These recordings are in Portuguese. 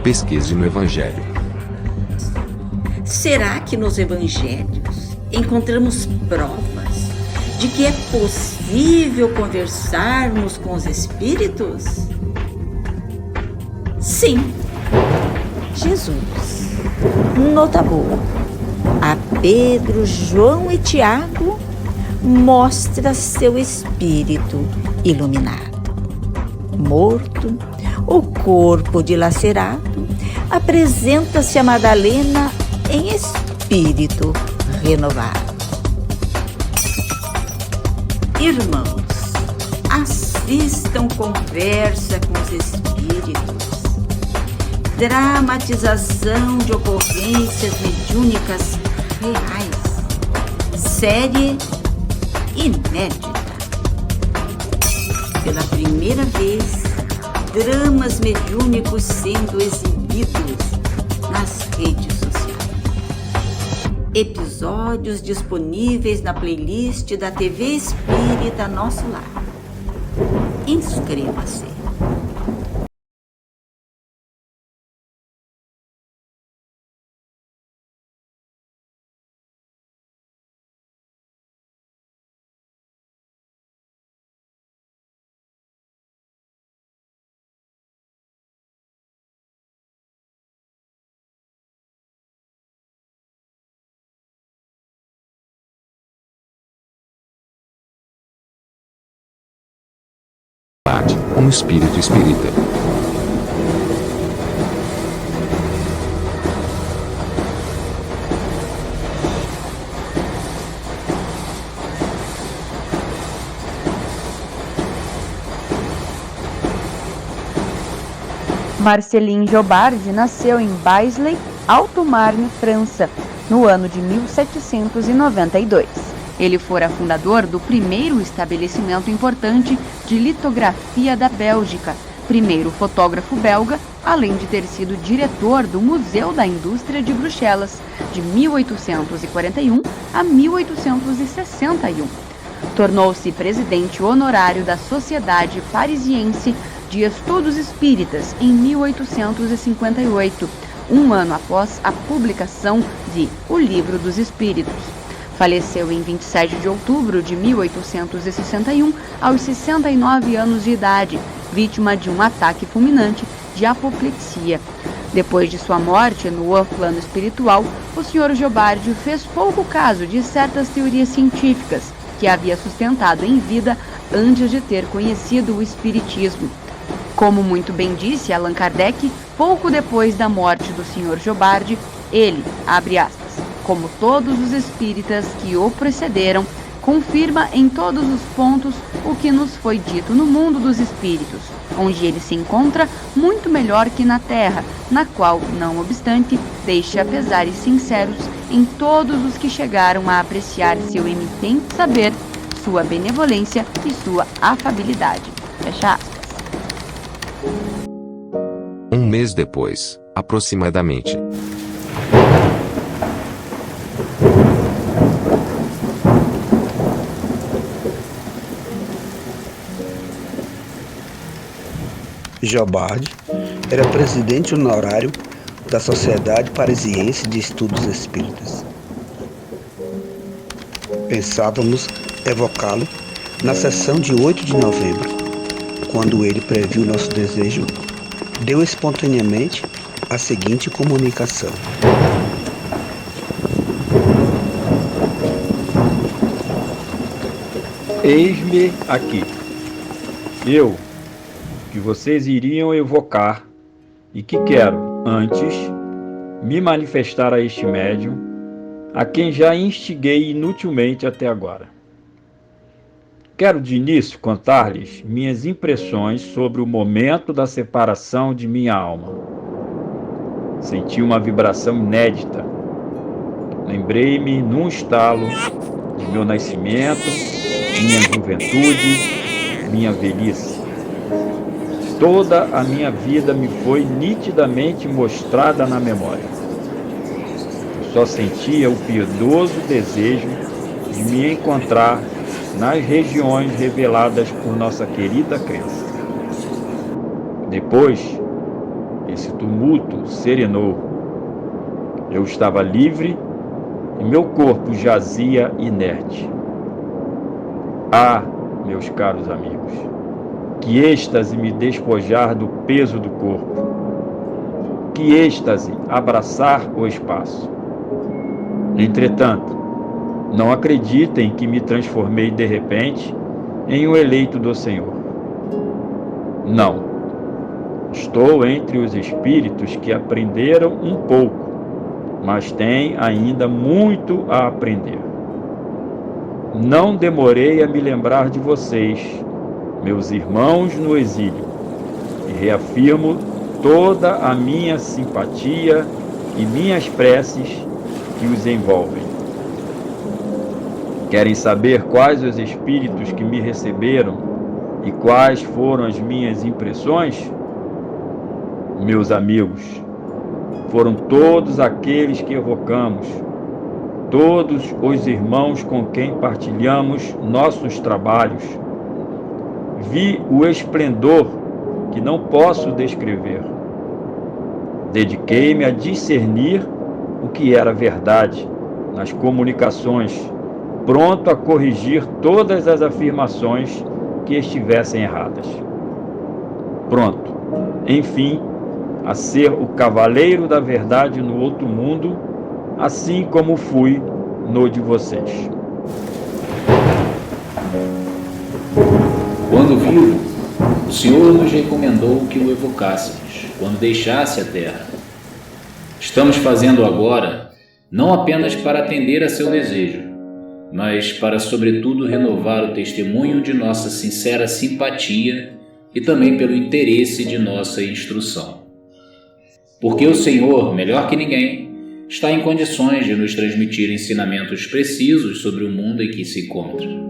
Pesquise no Evangelho. Será que nos evangelhos encontramos provas de que é possível conversarmos com os espíritos? Sim. Jesus, nota boa, a Pedro, João e Tiago mostra seu espírito iluminado. Morto, o corpo dilacerado, apresenta-se a Madalena em espírito renovado. Irmãos, assistam Conversa com os Espíritos. Dramatização de ocorrências mediúnicas reais. Série inédita. Pela primeira vez, dramas mediúnicos sendo exibidos nas redes sociais. Episódios disponíveis na playlist da TV Espírita Nosso Lar. Inscreva-se. Um espírito espírita. Marcelin Jobardi nasceu em Baisley, Alto Marne, França, no ano de 1792. Ele fora fundador do primeiro estabelecimento importante de litografia da Bélgica, primeiro fotógrafo belga, além de ter sido diretor do Museu da Indústria de Bruxelas, de 1841 a 1861. Tornou-se presidente honorário da Sociedade Parisiense de Estudos Espíritas em 1858, um ano após a publicação de O Livro dos Espíritos. Faleceu em 27 de outubro de 1861, aos 69 anos de idade, vítima de um ataque fulminante de apoplexia. Depois de sua morte no plano espiritual, o Sr. Jobardi fez pouco caso de certas teorias científicas que havia sustentado em vida antes de ter conhecido o Espiritismo. Como muito bem disse Allan Kardec, pouco depois da morte do Sr. Jobardi, ele, abre aspas, como todos os espíritas que o precederam, confirma em todos os pontos o que nos foi dito no mundo dos espíritos, onde ele se encontra muito melhor que na terra, na qual, não obstante, deixa pesares sinceros em todos os que chegaram a apreciar seu eminente saber, sua benevolência e sua afabilidade. Fecha aspas. Um mês depois, aproximadamente. Jobardi era presidente honorário da Sociedade Parisiense de Estudos Espíritas. Pensávamos evocá-lo na sessão de 8 de novembro, quando ele previu nosso desejo, deu espontaneamente a seguinte comunicação. Eis-me aqui. Eu, que vocês iriam evocar e que quero, antes, me manifestar a este médium, a quem já instiguei inutilmente até agora. Quero de início contar-lhes minhas impressões sobre o momento da separação de minha alma. Senti uma vibração inédita. Lembrei-me num estalo de meu nascimento, minha juventude, minha velhice. Toda a minha vida me foi nitidamente mostrada na memória. Eu só sentia o piedoso desejo de me encontrar nas regiões reveladas por nossa querida crença. Depois, esse tumulto serenou. Eu estava livre e meu corpo jazia inerte. Ah, meus caros amigos, que êxtase me despojar do peso do corpo. Que êxtase abraçar o espaço. Entretanto, não acreditem que me transformei de repente em um eleito do Senhor. Não. Estou entre os espíritos que aprenderam um pouco, mas têm ainda muito a aprender. Não demorei a me lembrar de vocês, meus irmãos no exílio, e reafirmo toda a minha simpatia e minhas preces que os envolvem. Querem saber quais os espíritos que me receberam e quais foram as minhas impressões? Meus amigos, foram todos aqueles que evocamos, todos os irmãos com quem partilhamos nossos trabalhos. Vi o esplendor que não posso descrever. Dediquei-me a discernir o que era verdade nas comunicações, pronto a corrigir todas as afirmações que estivessem erradas. Pronto, enfim, a ser o cavaleiro da verdade no outro mundo, assim como fui no de vocês. Quando vivo, o Senhor nos recomendou que o evocássemos quando deixasse a terra. Estamos fazendo agora, não apenas para atender a seu desejo, mas para, sobretudo, renovar o testemunho de nossa sincera simpatia e também pelo interesse de nossa instrução. Porque o Senhor, melhor que ninguém, está em condições de nos transmitir ensinamentos precisos sobre o mundo em que se encontra.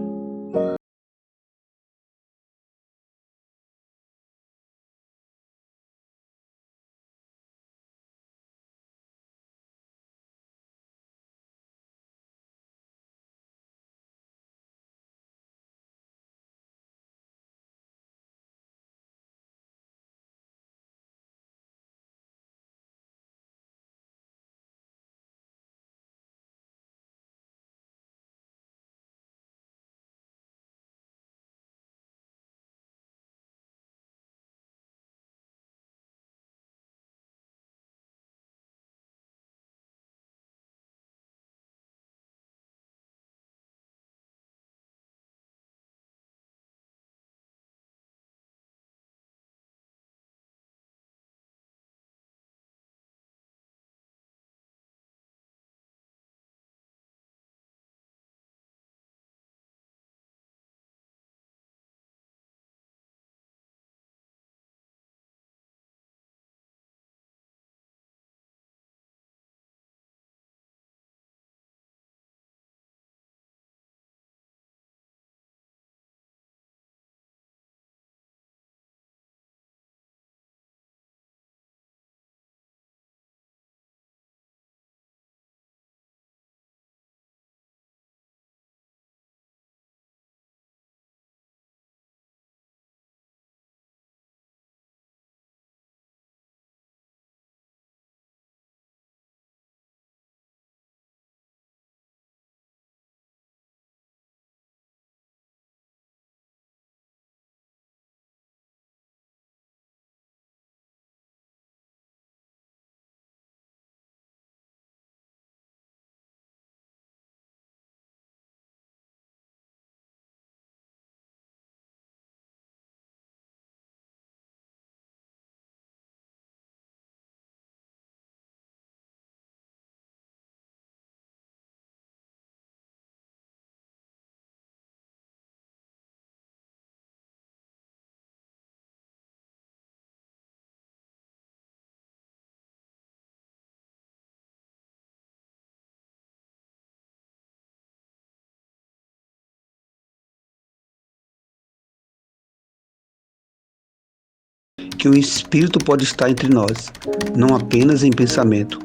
Que o Espírito pode estar entre nós, não apenas em pensamento,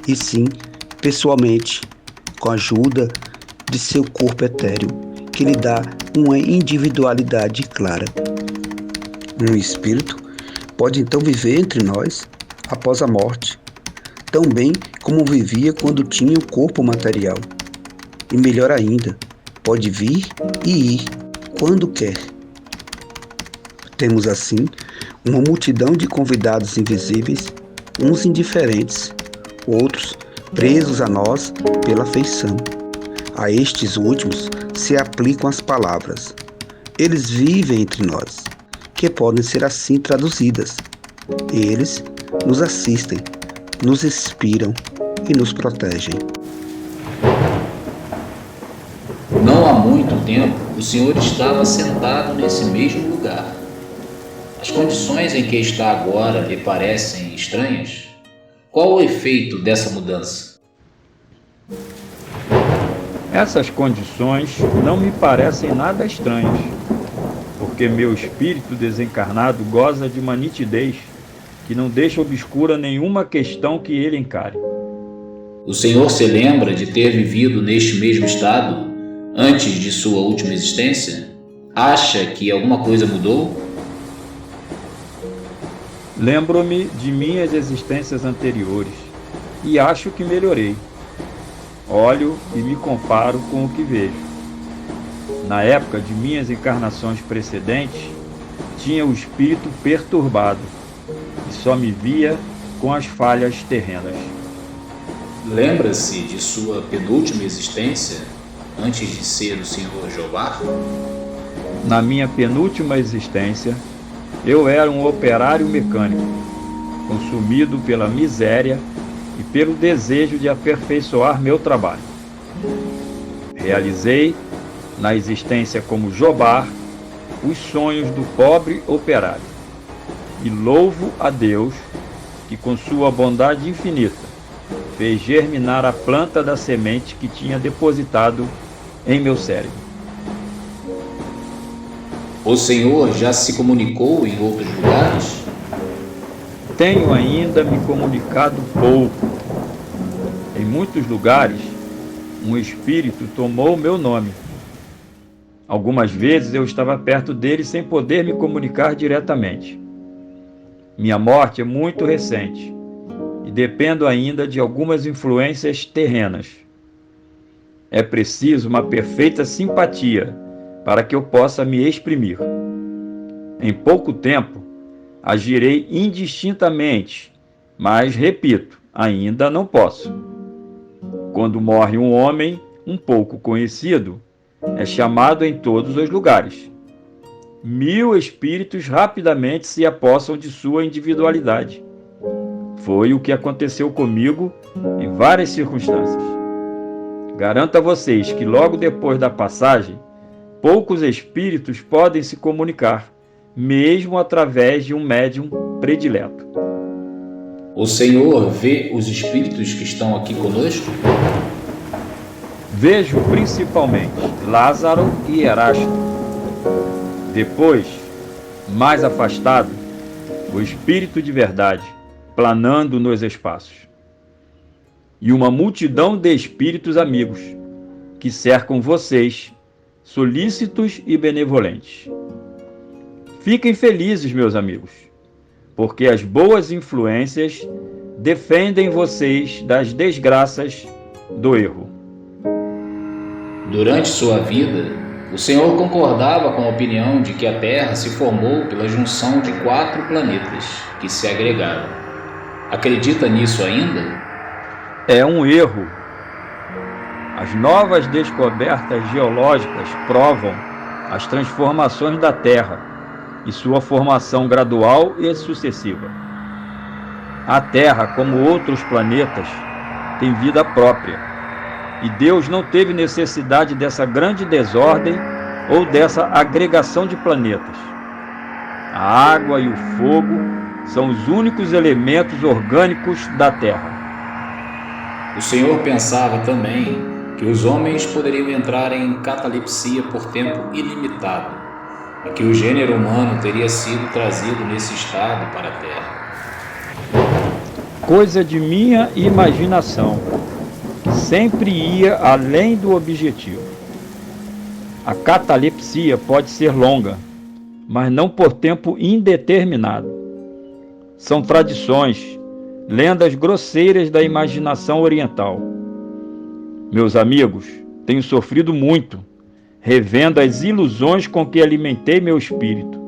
e sim pessoalmente, com a ajuda de seu corpo etéreo, que lhe dá uma individualidade clara. Um Espírito pode então viver entre nós, após a morte, tão bem como vivia quando tinha o corpo material. E melhor ainda, pode vir e ir quando quer. Temos assim uma multidão de convidados invisíveis, uns indiferentes, outros presos a nós pela afeição. A estes últimos se aplicam as palavras: eles vivem entre nós, que podem ser assim traduzidas. Eles nos assistem, nos inspiram e nos protegem. Não há muito tempo, o Senhor estava sentado nesse mesmo lugar. As condições em que está agora lhe parecem estranhas? Qual o efeito dessa mudança? Essas condições não me parecem nada estranhas, porque meu espírito desencarnado goza de uma nitidez que não deixa obscura nenhuma questão que ele encare. O Senhor se lembra de ter vivido neste mesmo estado antes de sua última existência? Acha que alguma coisa mudou? Lembro-me de minhas existências anteriores e acho que melhorei. Olho e me comparo com o que vejo. Na época de minhas encarnações precedentes, tinha o espírito perturbado e só me via com as falhas terrenas. Lembra-se de sua penúltima existência antes de ser o Senhor Jeová? Na minha penúltima existência, eu era um operário mecânico, consumido pela miséria e pelo desejo de aperfeiçoar meu trabalho. Realizei, na existência como Jobar, os sonhos do pobre operário. E louvo a Deus que, com sua bondade infinita, fez germinar a planta da semente que tinha depositado em meu cérebro. O Senhor já se comunicou em outros lugares? Tenho ainda me comunicado pouco. Em muitos lugares, um espírito tomou meu nome. Algumas vezes eu estava perto dele sem poder me comunicar diretamente. Minha morte é muito recente e dependo ainda de algumas influências terrenas. É preciso uma perfeita simpatia para que eu possa me exprimir. Em pouco tempo, agirei indistintamente, mas, repito, ainda não posso. Quando morre um homem um pouco conhecido, é chamado em todos os lugares. 1000 espíritos rapidamente se apossam de sua individualidade. Foi o que aconteceu comigo em várias circunstâncias. Garanto a vocês que logo depois da passagem, poucos espíritos podem se comunicar, mesmo através de um médium predileto. O Senhor vê os espíritos que estão aqui conosco? Vejo principalmente Lázaro e Erasto. Depois, mais afastado, o espírito de verdade, planando nos espaços. E uma multidão de espíritos amigos, que cercam vocês, solícitos e benevolentes. Fiquem felizes, meus amigos, porque as boas influências defendem vocês das desgraças do erro. Durante sua vida, o Senhor concordava com a opinião de que a Terra se formou pela junção de 4 planetas que se agregaram. Acredita nisso ainda? É um erro. As novas descobertas geológicas provam as transformações da Terra e sua formação gradual e sucessiva. A Terra, como outros planetas, tem vida própria, e Deus não teve necessidade dessa grande desordem ou dessa agregação de planetas. A água e o fogo são os únicos elementos orgânicos da Terra. O Senhor pensava também que os homens poderiam entrar em catalepsia por tempo ilimitado e que o gênero humano teria sido trazido nesse estado para a Terra. Coisa de minha imaginação, que sempre ia além do objetivo. A catalepsia pode ser longa, mas não por tempo indeterminado. São tradições, lendas grosseiras da imaginação oriental. Meus amigos, tenho sofrido muito, revendo as ilusões com que alimentei meu espírito.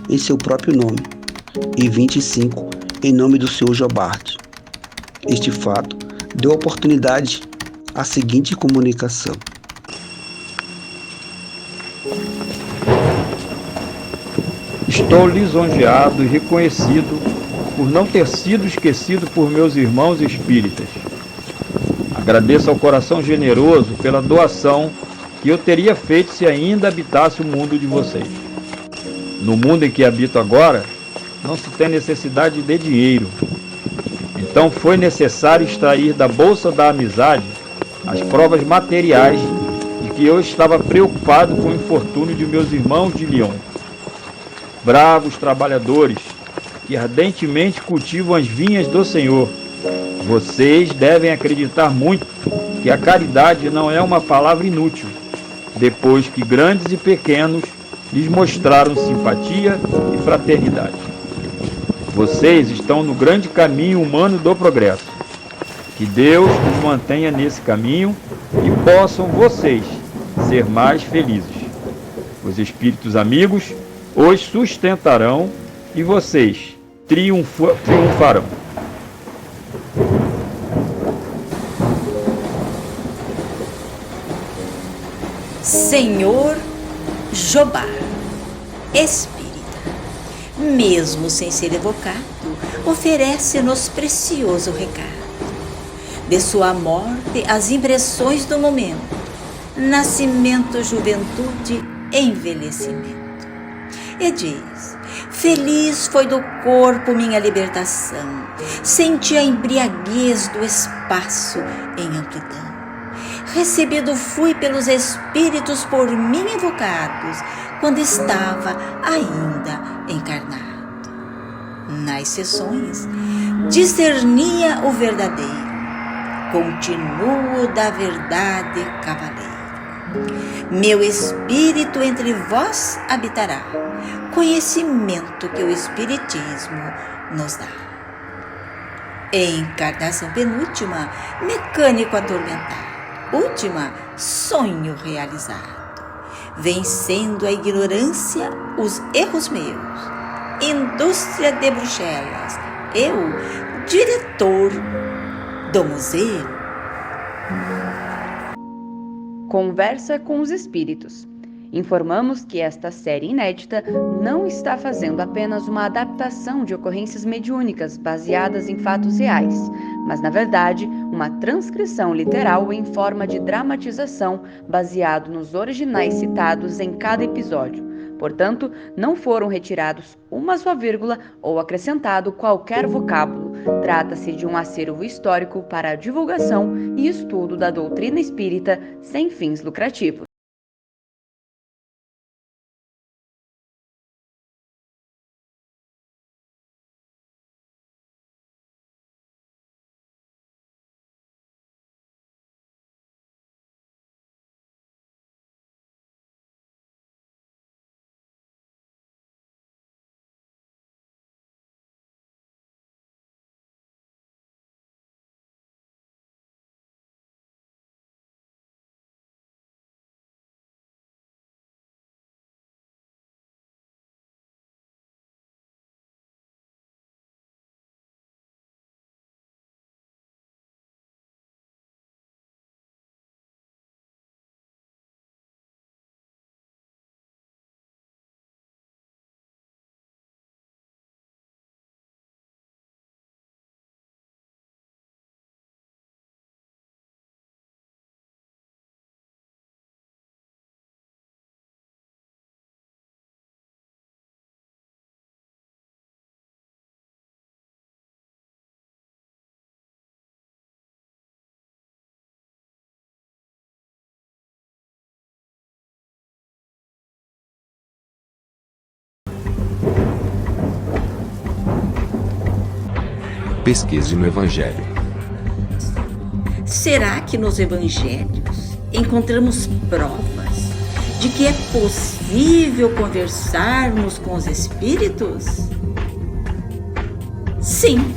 Em seu próprio nome, e 25 em nome do Sr. Jobard. Este fato deu oportunidade à seguinte comunicação. Estou lisonjeado e reconhecido por não ter sido esquecido por meus irmãos espíritas. Agradeço ao coração generoso pela doação que eu teria feito se ainda habitasse o mundo de vocês. No mundo em que habito agora, não se tem necessidade de dinheiro. Então foi necessário extrair da bolsa da amizade as provas materiais de que eu estava preocupado com o infortúnio de meus irmãos de Lyon. Bravos trabalhadores que ardentemente cultivam as vinhas do Senhor, vocês devem acreditar muito que a caridade não é uma palavra inútil, depois que grandes e pequenos lhes mostraram simpatia e fraternidade. Vocês estão no grande caminho humano do progresso. Que Deus os mantenha nesse caminho e possam vocês ser mais felizes. Os espíritos amigos os sustentarão e vocês triunfarão. Senhor Jobard, espírita, mesmo sem ser evocado, oferece-nos precioso recado. De sua morte, as impressões do momento: nascimento, juventude, envelhecimento. E diz: feliz foi do corpo minha libertação, senti a embriaguez do espaço em amplidão. Recebido fui pelos espíritos por mim evocados, quando estava ainda encarnado. Nas sessões, discernia o verdadeiro, continuo da verdade cavaleiro. Meu espírito entre vós habitará, conhecimento que o Espiritismo nos dá. Encarnação penúltima, mecânico atormentado. Última, sonho realizado. Vencendo a ignorância, os erros meus. Indústria de Bruxelas, eu, diretor do museu. Conversa com os espíritos. Informamos que esta série inédita não está fazendo apenas uma adaptação de ocorrências mediúnicas baseadas em fatos reais, mas, na verdade, uma transcrição literal em forma de dramatização baseado nos originais citados em cada episódio. Portanto, não foram retirados uma só vírgula ou acrescentado qualquer vocábulo. Trata-se de um acervo histórico para a divulgação e estudo da doutrina espírita sem fins lucrativos. Pesquise no Evangelho. Será que nos evangelhos encontramos provas de que é possível conversarmos com os espíritos? Sim.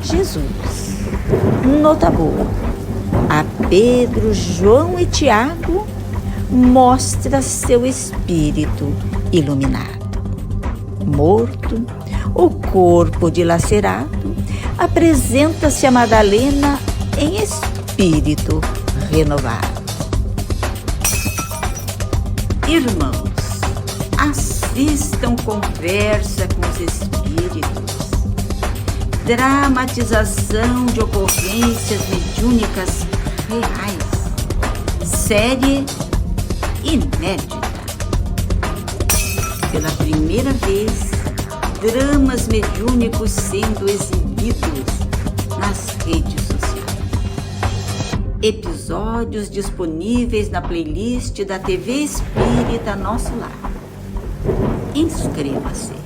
Jesus, nota boa, a Pedro, João e Tiago mostra seu espírito iluminado. Morto, o corpo dilacerado, apresenta-se a Madalena em espírito renovado. Irmãos, assistam Conversa com os Espíritos. Dramatização de ocorrências mediúnicas reais. Série inédita. Pela primeira vez, dramas mediúnicos sendo exibidos nas redes sociais. Episódios disponíveis na playlist da TV Espírita Nosso Lar. Inscreva-se.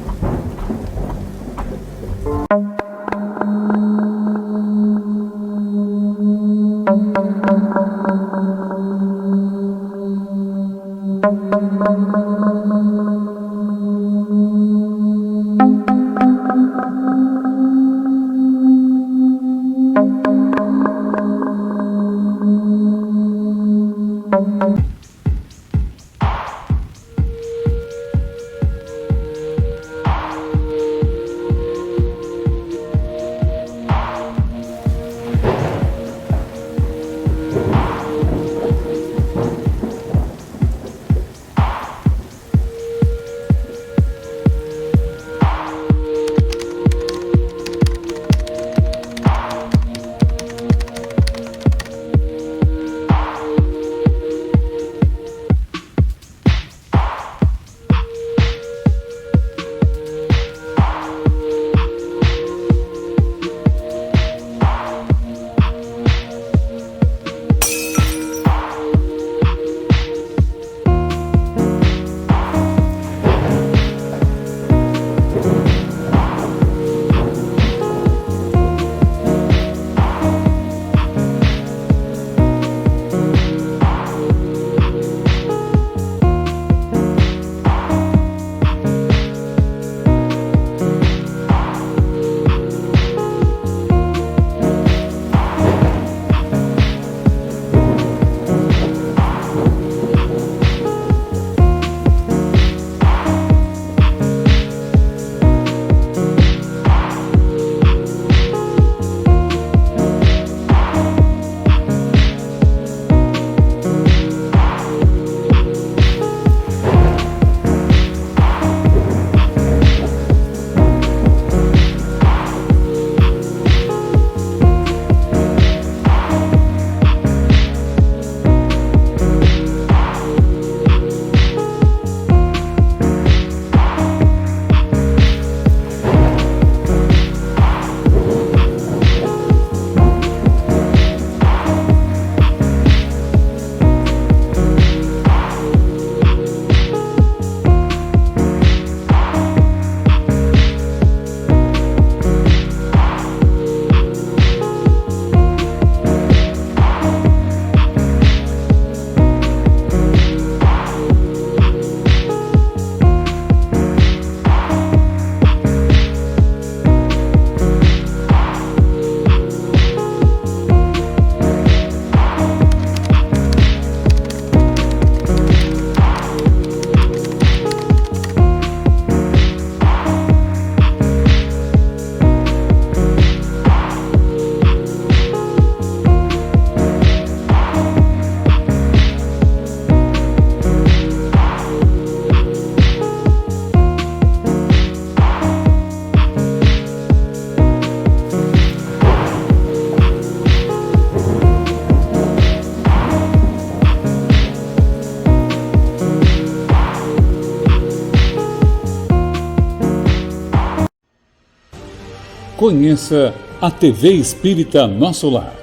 Conheça a TV Espírita Nosso Lar.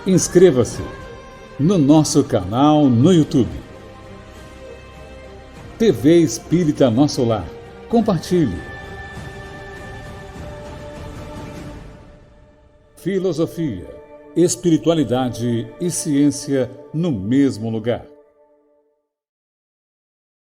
Inscreva-se no nosso canal no YouTube. TV Espírita Nosso Lar. Compartilhe. Filosofia, espiritualidade e ciência no mesmo lugar.